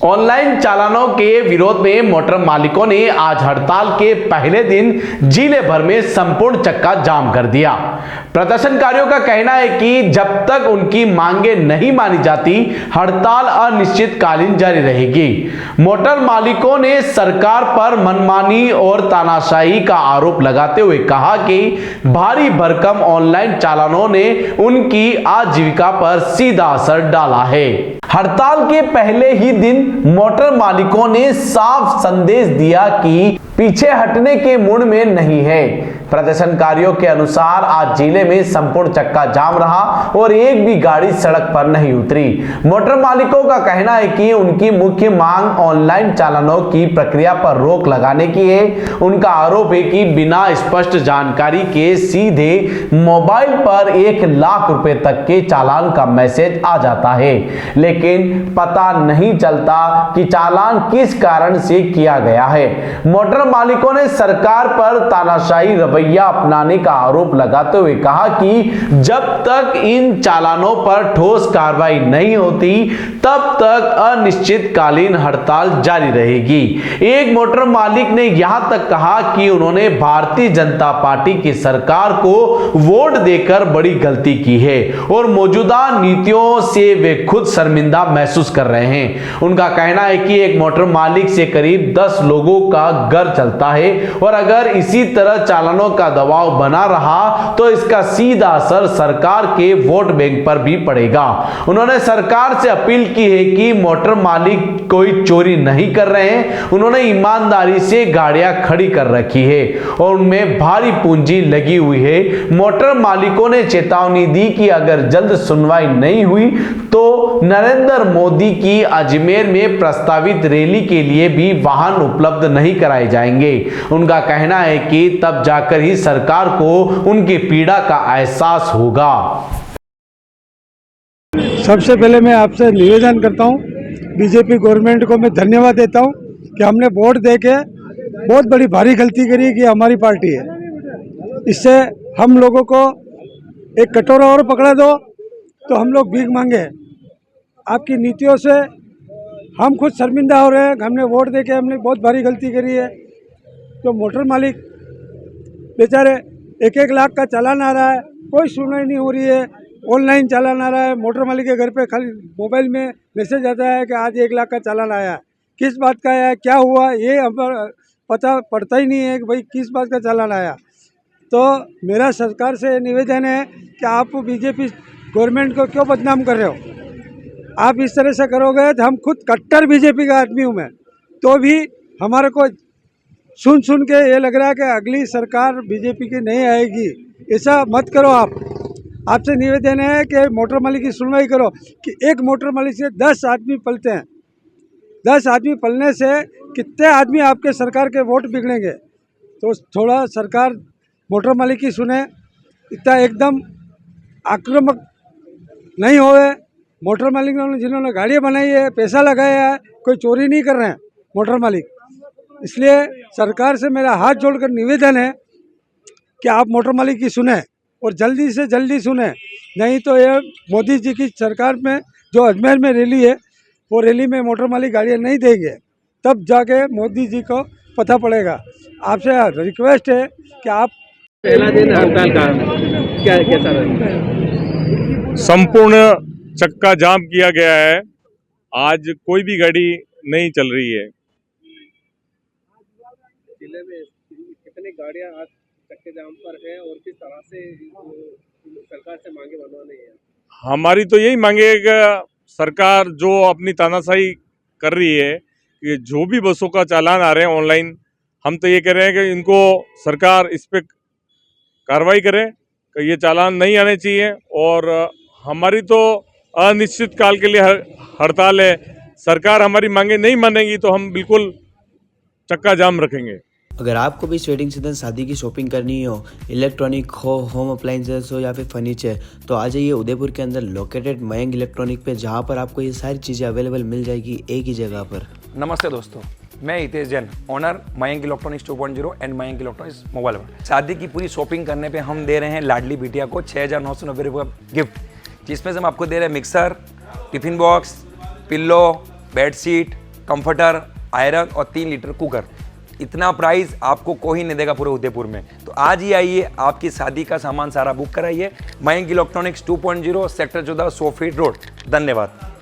Online चालानों के विरोध में मोटर मालिकों ने आज हड़ताल के पहले दिन जिले भर में संपूर्ण चक्का जाम कर दिया। प्रदर्शनकारियों का कहना है कि जब तक उनकी मांगे नहीं मानी जाती, हड़ताल अनिश्चितकालीन जारी रहेगी। मोटर मालिकों ने सरकार पर मनमानी और तानाशाही का आरोप लगाते हुए कहा कि भारी भरकम ऑनलाइन चालानों ने उनकी आजीविका पर सीधा असर डाला है। हड़ताल के पहले ही दिन मोटर मालिकों ने साफ संदेश दिया कि पीछे हटने के मूड में नहीं है। प्रदर्शनकारियों के अनुसार आज जिले में संपूर्ण चक्का जाम रहा और एक भी गाड़ी सड़क पर नहीं उतरी। मोटर मालिकों का कहना है कि उनकी मुख्य मांग ऑनलाइन चालानों की प्रक्रिया पर रोक लगाने की है। उनका आरोप है कि बिना स्पष्ट जानकारी के सीधे मोबाइल पर 1 लाख रुपए तक के चालान का मैसेज आ जाता है, लेकिन पता नहीं चलता कि चालान किस कारण से किया गया है। मोटर मालिकों ने सरकार पर तानाशाही रवैया अपनाने का आरोप लगाते हुए कहा कि जब तक इन चालानों पर ठोस कार्रवाई नहीं होती, तब तक अनिश्चितकालीन हड़ताल जारी रहेगी। एक मोटर मालिक ने यहां तक कहा कि उन्होंने भारतीय जनता पार्टी की सरकार को वोट देकर बड़ी गलती की है और मौजूदा नीतियों से वे खुद शर्मिंदा महसूस कर रहे हैं। उनका कहना है कि एक मोटर मालिक से करीब 10 लोगों का घर चलता है और अगर इसी तरह चालानों का दबाव बना रहा तो इसका सीधा असर सरकार के वोट बैंक पर भी पड़ेगा। उन्होंने सरकार से अपील की है कि मोटर मालिक कोई चोरी नहीं कर रहे हैं। उन्होंने ईमानदारी से गाड़ियां खड़ी कर रखी है और उनमें भारी पूंजी लगी हुई है। मोटर मालिकों ने चेतावनी दी कि अगर जल्द सुनवाई नहीं हुई तो नरेंद्र मोदी की अजमेर में प्रस्तावित रैली के लिए भी वाहन उपलब्ध नहीं कराए जाएंगे। उनका कहना है कि तब जाकर ही सरकार को उनकी पीड़ा का एहसास होगा। सबसे पहले मैं आपसे निवेदन करता हूं, बीजेपी गवर्नमेंट को मैं धन्यवाद देता हूं कि हमने वोट देके बहुत बड़ी भारी गलती करी कि हमारी पार्टी है। इससे हम लोगों को एक कटोरा और पकड़ा दो तो हम लोग भीख मांगे। आपकी नीतियों से हम खुद शर्मिंदा हो रहे हैं। हमने वोट देके हमने बहुत भारी गलती करी है। तो मोटर मालिक बेचारे 1-1 लाख का चालान आ रहा है, कोई सुनवाई नहीं हो रही है। ऑनलाइन चालान आ रहा है, मोटर मालिक के घर पे खाली मोबाइल में मैसेज आता है कि आज 1 लाख का चालान आया। किस बात का आया, क्या हुआ, ये हम पता पड़ता ही नहीं है कि भाई किस बात का चालान आया। तो मेरा सरकार से निवेदन है कि आप बीजेपी गवर्नमेंट को क्यों बदनाम कर रहे हो। आप इस तरह से करोगे तो हम खुद कट्टर बीजेपी का आदमी हूँ मैं, तो भी हमारे को सुन के ये लग रहा है कि अगली सरकार बीजेपी की नहीं आएगी। ऐसा मत करो आप। आपसे निवेदन है कि मोटर मालिक की सुनवाई करो कि एक मोटर मालिक से 10 आदमी पलते हैं। 10 आदमी पलने से कितने आदमी आपके सरकार के वोट बिगड़ेंगे। तो थोड़ा सरकार मोटर मालिक की सुने, इतना एकदम आक्रामक नहीं होवे। मोटर मालिक जिन्होंने गाड़ियाँ बनाई है, पैसा लगाया है, कोई चोरी नहीं कर रहे हैं मोटर मालिक। इसलिए सरकार से मेरा हाथ जोड़कर निवेदन है कि आप मोटर मालिक की सुने और जल्दी से जल्दी सुने, नहीं तो ये मोदी जी की सरकार में जो अजमेर में रैली है, वो रैली में मोटर मालिक गाड़ियाँ नहीं देंगे, तब जाके मोदी जी को पता पड़ेगा। आपसे रिक्वेस्ट है कि आप पहला दिन हड़ताल का कैसा रहा? संपूर्ण चक्का जाम किया गया है। आज कोई भी गाड़ी नहीं चल रही है। जिले में कितनी गाड़ियां आज चक्के जाम पर है और किस तरह से सरकार से मांगे बनवानी है? हमारी तो यही मांगे है कि सरकार जो अपनी तानाशाही कर रही है कि जो भी बसों का चालान आ रहे हैं ऑनलाइन, हम तो ये कह रहे हैं कि इनको सरकार इस पे कार्रवाई करे कि ये चालान नहीं आने चाहिए। और हमारी तो अनिश्चित काल के लिए हड़ताल है। सरकार हमारी मांगे नहीं मानेगी तो हम बिल्कुल चक्का जाम रखेंगे। अगर आपको भी इस वेडिंग सीजन शादी की शॉपिंग करनी हो, इलेक्ट्रॉनिक हो, होम अप्लाइंसेस हो या फिर फर्नीचर, तो आ जाइए उदयपुर के अंदर लोकेटेड मयंक इलेक्ट्रॉनिक पे, जहां पर आपको ये सारी चीज़ें अवेलेबल मिल जाएगी एक ही जगह पर। नमस्ते दोस्तों, मैं Hitesh Jain, owner Mayank electronics 2.0 and Mayank electronics mobile पर। शादी की पूरी शॉपिंग करने पे हम दे रहे हैं लाडली बिटिया को 6,990 रुपये का गिफ्ट, जिसमें से हम आपको दे रहे हैं mixer, tiffin box, pillow, bedsheet, comforter, iron और 3 लीटर कुकर। इतना प्राइस आपको कोई नहीं देगा पूरे उदयपुर में। तो आज ही आइए, आपकी शादी का सामान सारा बुक कराइए। Mayank electronics 2.0 sector 14 100 feet road. धन्यवाद।